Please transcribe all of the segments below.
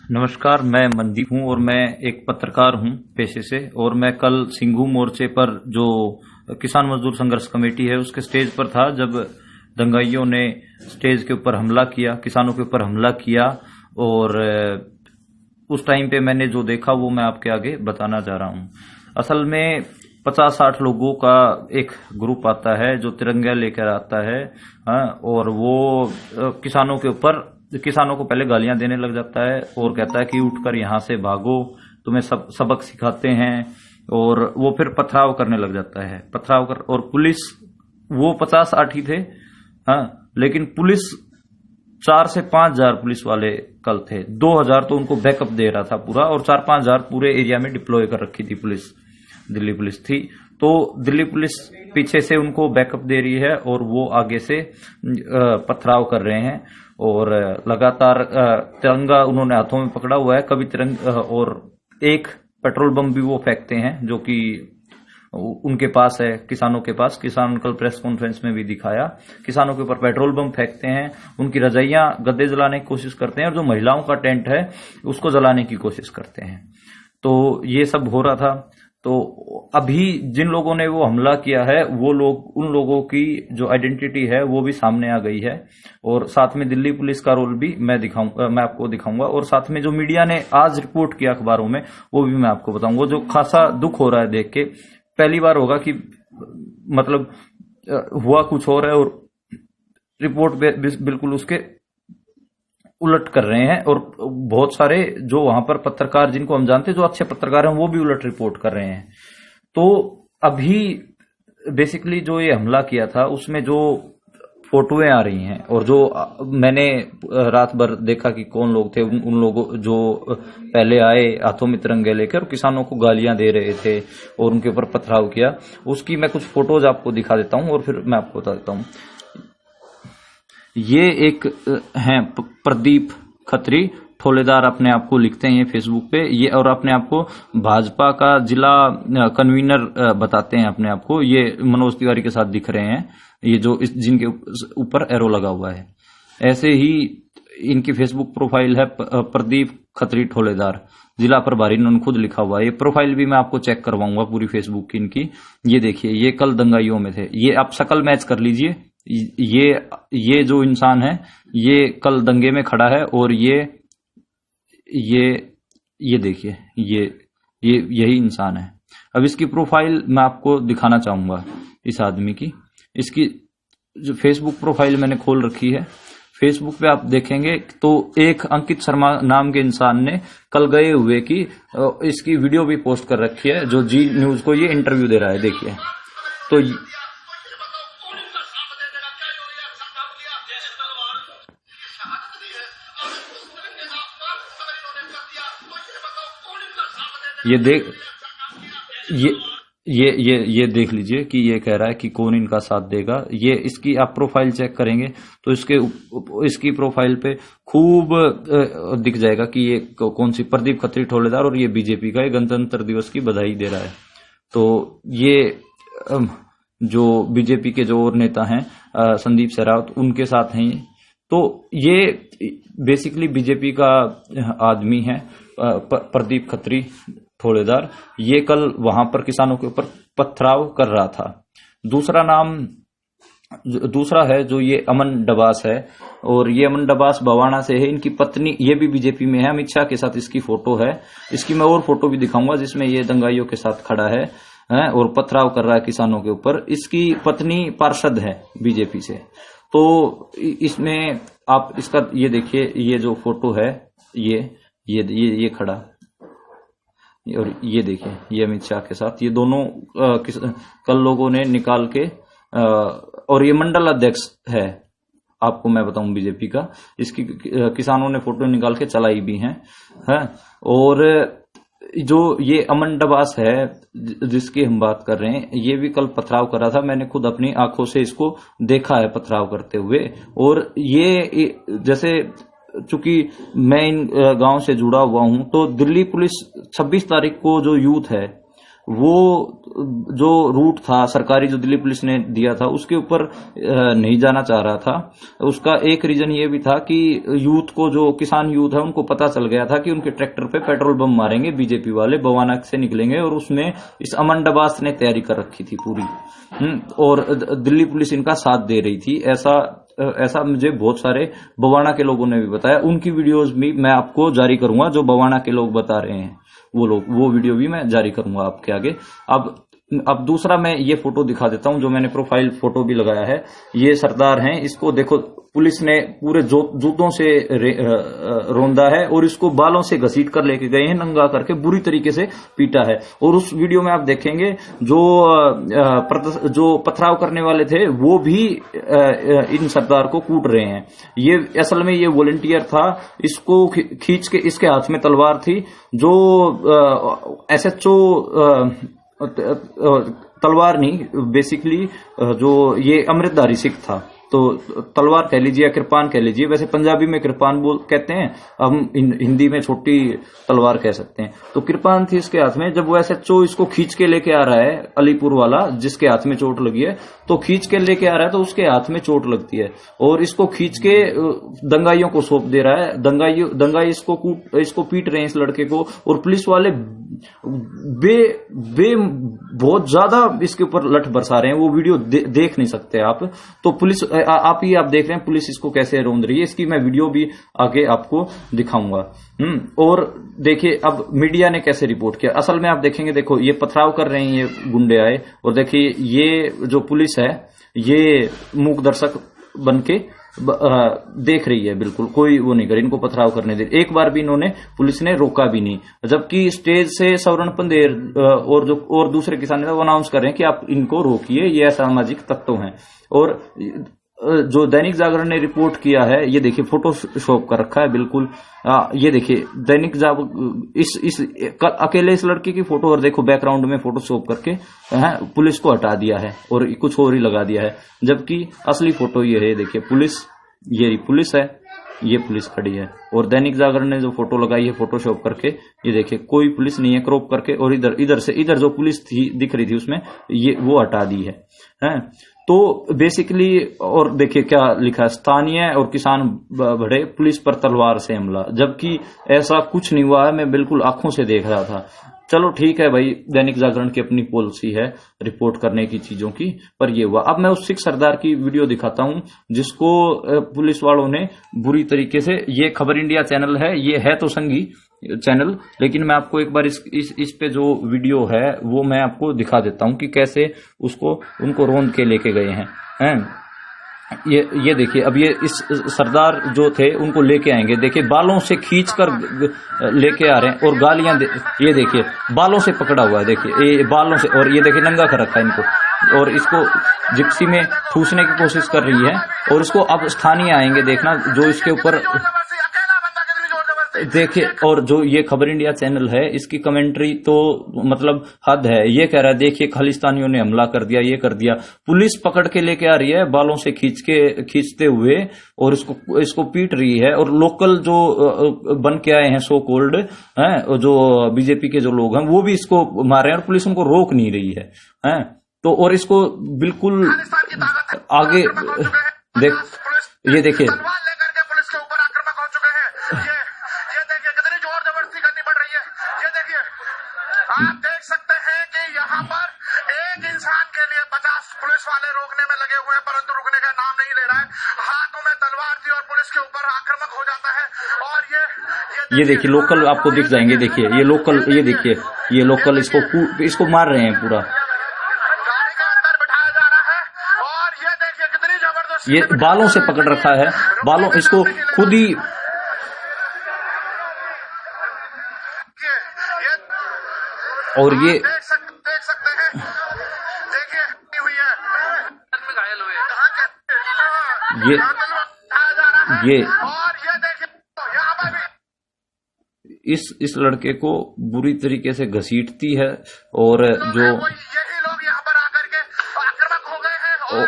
नमस्कार, मैं मनदीप हूं और मैं एक पत्रकार हूं पेशे से। और मैं कल सिंघू मोर्चे पर जो किसान मजदूर संघर्ष कमेटी है उसके स्टेज पर था जब दंगाइयों ने स्टेज के ऊपर हमला किया, किसानों के ऊपर हमला किया। और उस टाइम पे मैंने जो देखा वो मैं आपके आगे बताना चाह रहा हूं। असल में 50-60 लोगों का एक ग्रुप आता है जो तिरंगा लेकर आता है। और वो किसानों को पहले गालियां देने लग जाता है और कहता है कि उठकर यहाँ से भागो, तुम्हें सबक सिखाते हैं। और वो फिर पथराव करने लग जाता है। और पुलिस, वो 50-60 ही थे। लेकिन पुलिस 4 से 5 हजार पुलिस वाले कल थे। 2,000 तो उनको बैकअप दे रहा था पूरा, और 4-5 हजार पूरे एरिया में डिप्लॉय कर रखी थी पुलिस। दिल्ली पुलिस थी, तो दिल्ली पुलिस पीछे से उनको बैकअप दे रही है और वो आगे से पथराव कर रहे हैं। और लगातार तिरंगा उन्होंने हाथों में पकड़ा हुआ है, कभी तिरंगा, और एक पेट्रोल बम भी वो फेंकते हैं जो कि उनके पास है, किसानों के पास। किसान कल प्रेस कॉन्फ्रेंस में भी दिखाया, किसानों के ऊपर पेट्रोल बम फेंकते हैं, उनकी रजाइयां गद्दे जलाने की कोशिश करते हैं, और जो महिलाओं का टेंट है उसको जलाने की कोशिश करते हैं। तो ये सब हो रहा था। तो अभी जिन लोगों ने वो हमला किया है वो लोग, उन लोगों की जो आइडेंटिटी है वो भी सामने आ गई है। और साथ में दिल्ली पुलिस का रोल भी मैं आपको दिखाऊंगा। और साथ में जो मीडिया ने आज रिपोर्ट किया अखबारों में वो भी मैं आपको बताऊंगा। जो खासा दुख हो रहा है देख के, पहली बार होगा कि मतलब हुआ कुछ और है और रिपोर्ट बिल्कुल उसके उलट कर रहे हैं। और बहुत सारे जो वहां पर पत्रकार, जिनको हम जानते हैं, जो अच्छे पत्रकार हैं, वो भी उलट रिपोर्ट कर रहे हैं। तो अभी बेसिकली जो ये हमला किया था उसमें जो फोटोएं आ रही हैं, और जो मैंने रात भर देखा कि कौन लोग थे, उन लोगों जो पहले आए हाथों में तिरंगे लेकर किसानों को गालियां दे रहे थे और उनके ऊपर पथराव किया, उसकी मैं कुछ फोटोज आपको दिखा देता हूं और फिर मैं आपको बता देता हूं। ये एक हैं प्रदीप खत्री ठोलेदार, अपने आप को लिखते हैं ये फेसबुक पे, ये, और अपने आप को भाजपा का जिला कन्वीनर बताते हैं अपने आप को। ये मनोज तिवारी के साथ दिख रहे हैं, ये जो जिनके ऊपर एरो लगा हुआ है। ऐसे ही इनकी फेसबुक प्रोफाइल है प्रदीप खत्री ठोलेदार, जिला प्रभारी, इन्होंने खुद लिखा हुआ है। ये प्रोफाइल भी मैं आपको चेक करवाऊंगा पूरी फेसबुक की इनकी। ये देखिए, ये कल दंगाइयों में थे। ये आप शकल मैच कर लीजिए। ये जो इंसान है ये कल दंगे में खड़ा है, और ये देखिए, ये यही इंसान है। अब इसकी प्रोफाइल मैं आपको दिखाना चाहूंगा इस आदमी की। इसकी जो फेसबुक प्रोफाइल मैंने खोल रखी है, फेसबुक पे आप देखेंगे तो एक अंकित शर्मा नाम के इंसान ने कल गए हुए की इसकी वीडियो भी पोस्ट कर रखी है, जो जी न्यूज को ये इंटरव्यू दे रहा है। देखिए, तो ये देख लीजिए कि ये कह रहा है कि कौन इनका साथ देगा। ये इसकी आप प्रोफाइल चेक करेंगे तो इसकी प्रोफाइल पे खूब दिख जाएगा कि ये कौन सी, प्रदीप खत्री ठोलेदार, और ये बीजेपी का, ये गणतंत्र दिवस की बधाई दे रहा है। तो ये जो बीजेपी के जो और नेता हैं संदीप सहरावत, उनके साथ हैं ये। तो ये बेसिकली बीजेपी का आदमी है प्रदीप खत्री ठोलेदार। ये कल वहां पर किसानों के ऊपर पथराव कर रहा था। दूसरा है जो ये अमन डबास है, और ये अमन डबास बवाना से है। इनकी पत्नी ये भी बीजेपी में है, अमित शाह के साथ इसकी फोटो है। इसकी मैं और फोटो भी दिखाऊंगा जिसमें ये दंगाइयों के साथ खड़ा है और पथराव कर रहा है किसानों के ऊपर। इसकी पत्नी पार्षद है बीजेपी से। तो इसमें आप इसका ये देखिए, ये जो फोटो है ये खड़ा, और ये देखिए ये अमित शाह के साथ, ये दोनों कल लोगों ने निकाल के, और ये मंडल अध्यक्ष है, आपको मैं बताऊं बीजेपी का। इसकी किसानों ने फोटो निकाल के चलाई भी हैं। और जो ये अमन डबास है जिसकी हम बात कर रहे हैं, ये भी कल पथराव कर रहा था। मैंने खुद अपनी आंखों से इसको देखा है पथराव करते हुए। और ये जैसे, चूंकि मैं इन गांव से जुड़ा हुआ हूं, तो दिल्ली पुलिस 26 तारीख को जो यूथ है वो जो रूट था सरकारी, जो दिल्ली पुलिस ने दिया था, उसके ऊपर नहीं जाना चाह रहा था। उसका एक रीजन ये भी था कि यूथ को, जो किसान यूथ है, उनको पता चल गया था कि उनके ट्रैक्टर पे पेट्रोल बम मारेंगे बीजेपी वाले, बवाना से निकलेंगे, और उसमें इस अमन डबास ने तैयारी कर रखी थी पूरी। और दिल्ली पुलिस इनका साथ दे रही थी। ऐसा मुझे बहुत सारे बवाना के लोगों ने भी बताया। उनकी वीडियोस भी मैं आपको जारी करूंगा, जो बवाना के लोग बता रहे हैं, वो वीडियो भी मैं जारी करूंगा आपके आगे। अब दूसरा मैं ये फोटो दिखा देता हूं, जो मैंने प्रोफाइल फोटो भी लगाया है। ये सरदार हैं, इसको देखो, पुलिस ने पूरे जूतों से रौंदा है और इसको बालों से घसीट कर लेके गए हैं, नंगा करके बुरी तरीके से पीटा है। और उस वीडियो में आप देखेंगे जो पथराव करने वाले थे वो भी इन सरदार को कूट रहे हैं। ये असल में ये वॉलंटियर था, इसको खींच के, इसके हाथ में तलवार थी। जो SHO तलवार नहीं, बेसिकली जो ये अमृतधारी सिख था, तो तलवार कह लीजिए या कृपान कह लीजिए, वैसे पंजाबी में कृपान कहते हैं, हम हिंदी में छोटी तलवार कह सकते हैं। तो कृपान थी इसके हाथ में। जब वो SHO इसको खींच के लेके आ रहा है, अलीपुर वाला जिसके हाथ में चोट लगी है, तो खींच के लेके आ रहा है तो उसके हाथ में चोट लगती है और इसको खींच के दंगाइयों को सौंप दे रहा है। दंगाई इसको पीट रहे हैं, इस लड़के को। और पुलिस वाले बहुत ज्यादा इसके ऊपर लठ बरसा रहे हैं। वो वीडियो देख नहीं सकते आप, तो पुलिस आप देख रहे हैं पुलिस इसको कैसे रौंद रही है। इसकी मैं वीडियो भी आगे आपको दिखाऊंगा। और देखिए अब मीडिया ने कैसे रिपोर्ट किया। असल में आप देखेंगे, देखो ये पथराव कर रहे हैं, ये गुंडे आए, और देखिए ये जो पुलिस है ये मूक दर्शक बन के देख रही है, बिल्कुल कोई वो नहीं कर, इनको पथराव करने दे। एक बार भी इन्होंने, पुलिस ने रोका भी नहीं, जबकि स्टेज से सवर्ण पंदेर और दूसरे किसान नेता अनाउंस कर रहे हैं कि आप इनको रोकिए, ये असामाजिक तत्व हैं। और जो दैनिक जागरण ने रिपोर्ट किया है, ये देखिए फोटोशॉप कर रखा है बिल्कुल। ये देखिए दैनिक जागरण अकेले इस लड़के की फोटो, और देखो बैकग्राउंड में फोटोशॉप करके पुलिस को हटा दिया है और कुछ और ही लगा दिया है, जबकि असली फोटो ये है। देखिए पुलिस, ये पुलिस है, ये पुलिस खड़ी है, और दैनिक जागरण ने जो फोटो लगाई है फोटोशॉप करके, ये देखिए कोई पुलिस नहीं है, क्रॉप करके, और इधर जो पुलिस थी दिख रही थी उसमें, ये वो हटा दी है। तो बेसिकली, और देखिए क्या लिखा है, स्थानीय और किसान बढ़े, पुलिस पर तलवार से हमला, जबकि ऐसा कुछ नहीं हुआ है। मैं बिल्कुल आंखों से देख रहा था। चलो ठीक है भाई, दैनिक जागरण की अपनी पॉलिसी है रिपोर्ट करने की चीजों की, पर ये हुआ। अब मैं उस सिख सरदार की वीडियो दिखाता हूं, जिसको पुलिस वालों ने बुरी तरीके से, ये खबर इंडिया चैनल है, ये है तो संघी चैनल, लेकिन मैं आपको एक बार इस पे जो वीडियो है वो मैं आपको दिखा देता हूं कि कैसे उनको रौंद के लेके गए हैं। ये देखिए, अब ये इस सरदार जो थे उनको लेके आएंगे, देखिए बालों से खींच कर लेके आ रहे हैं, और गालियां ये देखिए बालों से पकड़ा हुआ है, देखिए ये बालों से, और ये देखिए नंगा कर रखा है इनको, और इसको जिप्सी में ठूसने की कोशिश कर रही है। और इसको अब स्थानीय आएंगे, देखना, जो इसके ऊपर देखिए। और जो ये खबर इंडिया चैनल है, इसकी कमेंट्री तो मतलब हद है। ये कह रहा है देखिए खालिस्तानियों ने हमला कर दिया, ये कर दिया। पुलिस पकड़ के लेके आ रही है बालों से खींचते हुए, और इसको पीट रही है। और लोकल जो बन के आए हैं सो कोल्ड हैं, जो बीजेपी के जो लोग हैं, वो भी इसको मार रहे हैं, और पुलिस उनको रोक नहीं रही है। तो और इसको बिल्कुल आगे ये देखिए, आप देख सकते हैं कि यहाँ पर एक इंसान के लिए 50 पुलिस वाले रोकने में लगे हुए हैं, परंतु रुकने का नाम नहीं ले रहा है। हाथों में तलवार थी और पुलिस के ऊपर आक्रामक हो जाता है। और ये देखिए लोकल आपको दिख जाएंगे, देखिए ये लोकल, ये देखिए ये लोकल इसको मार रहे हैं पूरा। गाड़ी के अंदर बिठाया जा रहा है, और ये देखिए कितनी जबरदस्त, ये बालों से पकड़ रखा है, बालों, इसको खुद ही। और ये देख सकते हैं, देखिए हुई है, घायल हुए, ये और ये देखिए यहाँ पर भी इस लड़के को बुरी तरीके से घसीटती है, और जो यही लोग यहाँ पर आकर के आक्रामक हो गए हैं, और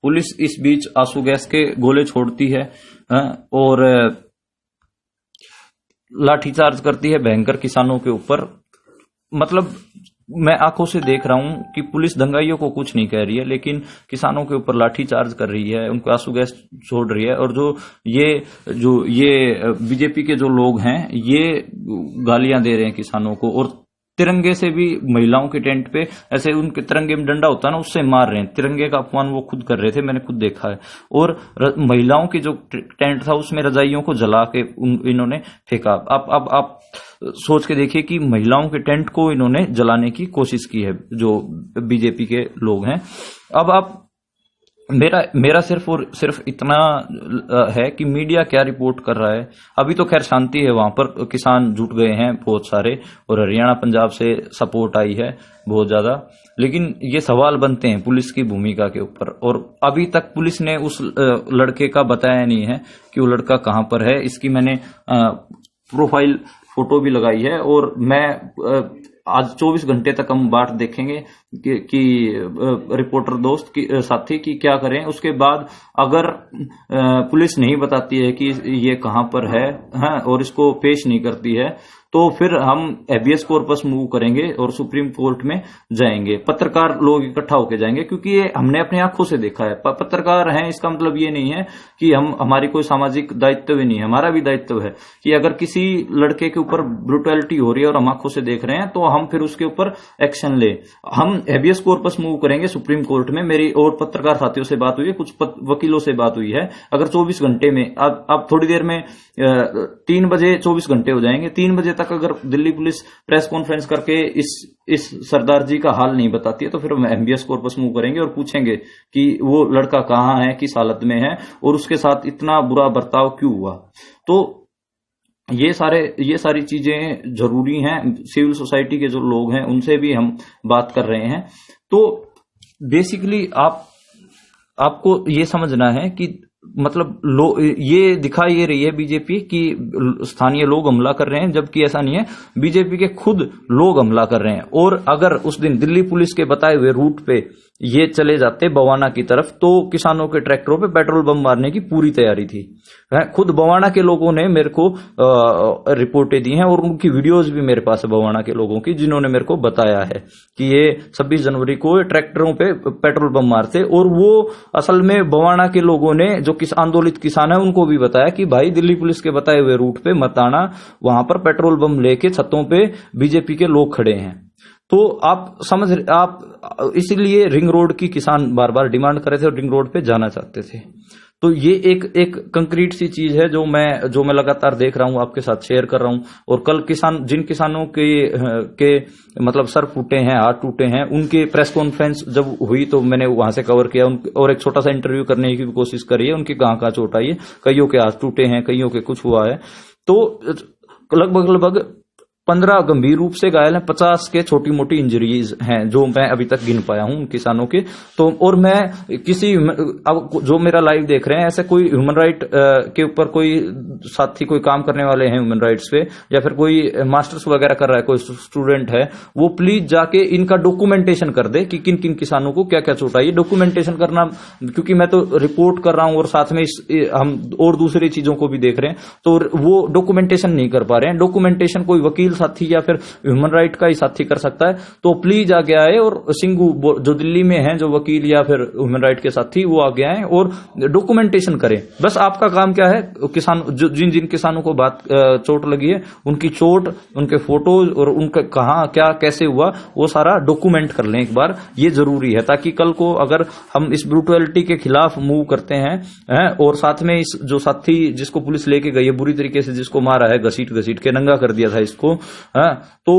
पुलिस इस बीच आंसू गैस के गोले छोड़ती है, और लाठीचार्ज करती है भयंकर किसानों के ऊपर। मतलब मैं आंखों से देख रहा हूं कि पुलिस दंगाइयों को कुछ नहीं कह रही है, लेकिन किसानों के ऊपर लाठी चार्ज कर रही है, उनको आंसू गैस छोड़ रही है। और जो ये बीजेपी के जो लोग हैं ये गालियां दे रहे हैं किसानों को, और तिरंगे से भी महिलाओं के टेंट पे ऐसे उनके तिरंगे में डंडा होता है ना, उससे मार रहे हैं। तिरंगे का अपमान वो खुद कर रहे थे, मैंने खुद देखा है। और महिलाओं की जो टेंट था उसमें रजाइयों को जला के इन्होंने फेंका। आप सोच के देखिए कि महिलाओं के टेंट को इन्होंने जलाने की कोशिश की है जो बीजेपी के लोग हैं। अब आप मेरा सिर्फ और सिर्फ इतना है कि मीडिया क्या रिपोर्ट कर रहा है। अभी तो खैर शांति है, वहां पर किसान जुट गए हैं बहुत सारे, और हरियाणा पंजाब से सपोर्ट आई है बहुत ज्यादा। लेकिन ये सवाल बनते हैं पुलिस की भूमिका के ऊपर, और अभी तक पुलिस ने उस लड़के का बताया नहीं है कि वो लड़का कहां पर है। इसकी मैंने प्रोफाइल फोटो भी लगाई है, और मैं आज 24 घंटे तक हम बाट देखेंगे कि रिपोर्टर दोस्त की साथी की क्या करें। उसके बाद अगर पुलिस नहीं बताती है कि ये कहां पर है, और इसको पेश नहीं करती है, तो फिर हम हैबियस कॉर्पस मूव करेंगे और सुप्रीम कोर्ट में जाएंगे। पत्रकार लोग इकट्ठा होकर जाएंगे, क्योंकि ये हमने अपनी आंखों से देखा है। पत्रकार हैं, इसका मतलब ये नहीं है कि हमारी कोई सामाजिक दायित्व ही नहीं है। हमारा भी दायित्व है कि अगर किसी लड़के के ऊपर ब्रुटैलिटी हो रही है और हम आंखों से देख रहे हैं, तो हम फिर उसके ऊपर एक्शन ले। हम हैबियस कॉर्पस मूव करेंगे सुप्रीम कोर्ट में। मेरी और पत्रकार साथियों से बात हुई है, कुछ वकीलों से बात हुई है। अगर 24 घंटे में, अब थोड़ी देर में 3 बजे 24 घंटे हो जाएंगे, 3 बजे तक अगर दिल्ली पुलिस प्रेस कॉन्फ्रेंस करके इस सरदार जी का हाल नहीं बताती है, तो फिर हम हैबियस कॉर्पस मूव करेंगे और पूछेंगे कि वो लड़का कहां है, किस हालत में है, और उसके साथ इतना बुरा बर्ताव क्यों हुआ। तो ये सारी चीजें जरूरी हैं। सिविल सोसाइटी के जो लोग हैं उनसे भी हम बात कर रहे हैं। तो बेसिकली आपको ये समझना है कि मतलब ये दिखा ये रही है बीजेपी कि स्थानीय लोग हमला कर रहे हैं, जबकि ऐसा नहीं है। बीजेपी के खुद लोग हमला कर रहे हैं। और अगर उस दिन दिल्ली पुलिस के बताए हुए रूट पे ये चले जाते बवाना की तरफ, तो किसानों के ट्रैक्टरों पे पेट्रोल बम मारने की पूरी तैयारी थी। खुद बवाना के लोगों ने मेरे को रिपोर्टें दी हैं, और उनकी वीडियोज भी मेरे पास है बवाना के लोगों की, जिन्होंने मेरे को बताया है कि ये 26 जनवरी को ट्रैक्टरों पे पेट्रोल बम मारते। और वो असल में बवाना के लोगों ने, जो आंदोलित किसान है, उनको भी बताया कि भाई दिल्ली पुलिस के बताए हुए रूट पे मत आना, वहां पर पेट्रोल बम लेके छतों पे बीजेपी के लोग खड़े हैं। तो आप इसीलिए रिंग रोड की किसान बार बार डिमांड कर रहे थे और रिंग रोड पे जाना चाहते थे। तो ये एक कंक्रीट सी चीज है जो मैं लगातार देख रहा हूं, आपके साथ शेयर कर रहा हूं। और कल जिन किसानों के मतलब सर फूटे हैं, हाथ टूटे हैं, उनके प्रेस कॉन्फ्रेंस जब हुई तो मैंने वहां से कवर किया, और एक छोटा सा इंटरव्यू करने की भी कोशिश करी है। उनकी कहां चोट आई है, कईयों के हाथ टूटे हैं, कईयों के कुछ हुआ है। तो लगभग 15 गंभीर रूप से घायल हैं, 50 के छोटी मोटी इंजरीज हैं जो मैं अभी तक गिन पाया हूं किसानों के। तो और मैं अब जो मेरा लाइव देख रहे हैं, ऐसे कोई ह्यूमन राइट के ऊपर कोई साथी, कोई काम करने वाले हैं ह्यूमन राइट्स पे, या फिर कोई मास्टर्स वगैरह कर रहा है, कोई स्टूडेंट है, वो प्लीज जाके इनका डॉक्यूमेंटेशन कर दे कि किन किन किसानों को क्या क्या चोट आई। डॉक्यूमेंटेशन करना, क्योंकि मैं तो रिपोर्ट कर रहा हूं और साथ में हम और दूसरी चीजों को भी देख रहे हैं, तो वो डॉक्यूमेंटेशन नहीं कर पा रहे हैं। डॉक्यूमेंटेशन कोई वकील साथी या फिर ह्यूमन राइट का ही साथी कर सकता है। तो प्लीज आगे आए, और सिंघू जो दिल्ली में हैं, जो वकील या फिर ह्यूमन राइट के साथी, वो आगे आए और डॉक्यूमेंटेशन करें। बस आपका काम क्या है, किसान जिन किसानों को चोट लगी है, उनकी चोट, उनके फोटोज और उनका कहां क्या कैसे हुआ, वो सारा डॉक्यूमेंट कर लें एक बार। ये जरूरी है, ताकि कल को अगर हम इस ब्रूटलिटी के खिलाफ मूव करते हैं, और साथ में इस जो साथी जिसको पुलिस लेके गई है, बुरी तरीके से जिसको मारा है, घसीट के नंगा कर दिया था इसको, तो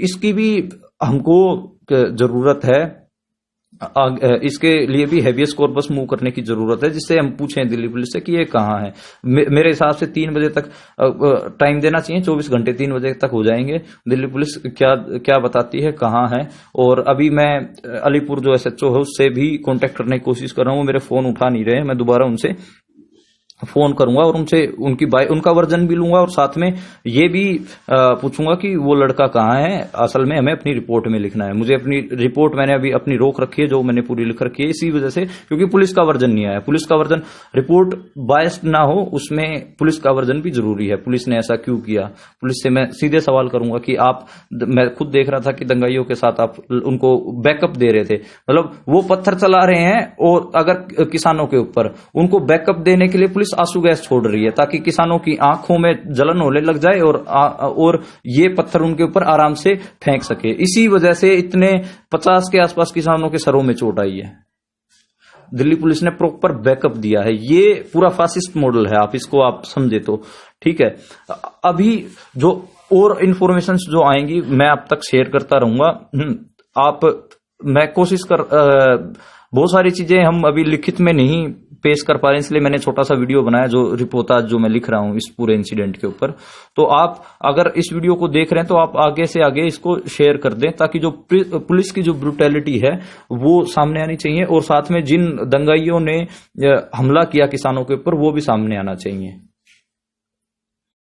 इसकी भी हमको जरूरत है। इसके लिए भी हैबियस कॉर्पस मूव करने की जरूरत है, जिससे हम पूछें दिल्ली पुलिस से कि ये कहां है। मेरे हिसाब से 3 बजे तक टाइम देना चाहिए, 24 घंटे 3 बजे तक हो जाएंगे। दिल्ली पुलिस क्या बताती है, कहां है। और अभी मैं अलीपुर जो SHO है उससे भी कांटेक्ट करने की कोशिश कर रहा हूं, मेरे फोन उठा नहीं रहे, मैं दोबारा उनसे फोन करूंगा और उनसे उनका वर्जन भी लूंगा और साथ में ये भी पूछूंगा कि वो लड़का कहाँ है, असल में हमें अपनी रिपोर्ट में लिखना है। मुझे अपनी रिपोर्ट मैंने अभी अपनी रोक रखी है, जो मैंने पूरी लिख रखी है इसी वजह से, क्योंकि पुलिस का वर्जन नहीं आया। पुलिस का वर्जन, रिपोर्ट बायस्ड ना हो, उसमें पुलिस का वर्जन भी जरूरी है। पुलिस ने ऐसा क्यों किया, पुलिस से मैं सीधे सवाल करूंगा कि मैं खुद देख रहा था कि दंगाइयों के साथ आप उनको बैकअप दे रहे थे, मतलब वो पत्थर चला रहे हैं और अगर किसानों के ऊपर उनको बैकअप देने के लिए पुलिस आंसू गैस छोड़ रही है ताकि किसानों की आंखों में जलन होने लग जाए और ये पत्थर उनके ऊपर आराम से फेंक सके। इसी वजह से इतने 50 के आसपास किसानों के सरों में चोट आई है। दिल्ली पुलिस ने प्रॉपर बैकअप दिया है। ये पूरा फासिस्ट मॉडल है, आप इसको आप समझे तो ठीक है। अभी जो और इंफॉर्मेशन जो आएंगी मैं आप तक शेयर करता रहूंगा। मैं कोशिश बहुत सारी चीजें हम अभी लिखित में नहीं पेश कर पा रहे हैं, इसलिए मैंने छोटा सा वीडियो बनाया जो रिपोर्टाज जो मैं लिख रहा हूं इस पूरे इंसिडेंट के ऊपर। तो आप अगर इस वीडियो को देख रहे हैं तो आप आगे से आगे इसको शेयर कर दें ताकि जो पुलिस की जो ब्रूटैलिटी है वो सामने आनी चाहिए और साथ में जिन दंगाइयों ने हमला किया किसानों के ऊपर वो भी सामने आना चाहिए।